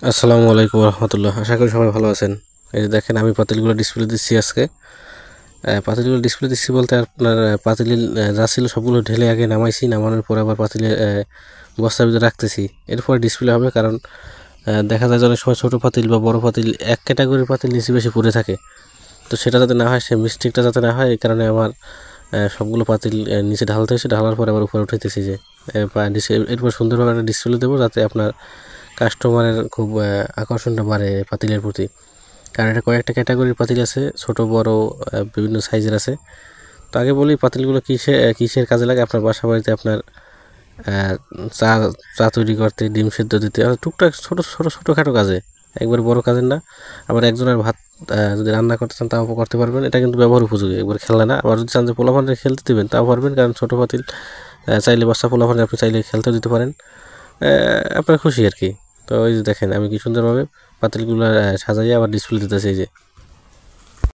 আসসালামু আলাইকুম রহমতুল্লাহ। আশা করি সবাই ভালো আছেন। এই যে দেখেন, আমি পাতিলগুলো ডিসপ্লে দিচ্ছি আজকে। পাতিলগুলো ডিসপ্লে দিচ্ছি বলতে আপনার পাতিল যা ছিল সবগুলো ঢেলে আগে নামাইছি, নামানোর পরে আবার পাতিলে বস্তার ভিতরে রাখতেছি। এরপরে ডিসপ্লে হবে, কারণ দেখা যায় যে অনেক সময় ছোটো পাতিল বা বড় পাতিল এক ক্যাটাগরির পাতিল নিচে বেশি পড়ে থাকে। তো সেটা যাতে না হয়, সে মিস্টেকটা যাতে না হয়, এই কারণে আমার সবগুলো পাতিল নিচে ঢালতে হয়েছে। ঢালার পরে আবার উপরে উঠাইতেছি যে এরপর সুন্দরভাবে একটা ডিসপ্লে দেবো, যাতে আপনার কাস্টমারের খুব আকর্ষণটা বাড়ে পাতিলের প্রতি। কারণ এটা কয়েকটা ক্যাটাগরির পাতিল আছে, ছোট বড় বিভিন্ন সাইজের আছে। তো আগে বলি, পাতিলগুলো কিসের কাজে লাগে। আপনার বাসা বাড়িতে আপনার চা চা তৈরি করতে, ডিম সেদ্ধ দিতে, টুকটাক ছোটোখাটো কাজে, একবার বড় কাজের না। আবার একজনের ভাত যদি রান্না করতে চান তাও করতে পারবেন। এটা কিন্তু ব্যবহার উপযোগী, একবার খেলনা না। আবার যদি চান যে পোলাপানের খেলতে দেবেন তাও পারবেন, কারণ ছোটো পাতিল চাইলে বাচ্চা পোলাপানে আপনি চাইলে খেলতেও দিতে পারেন। আপনার খুশি আর কি। তো ওই যে দেখেন, আমি কি সুন্দরভাবে পাতিলগুলো সাজাইয়া আবার ডিসপ্লে দিতেছি এই যে।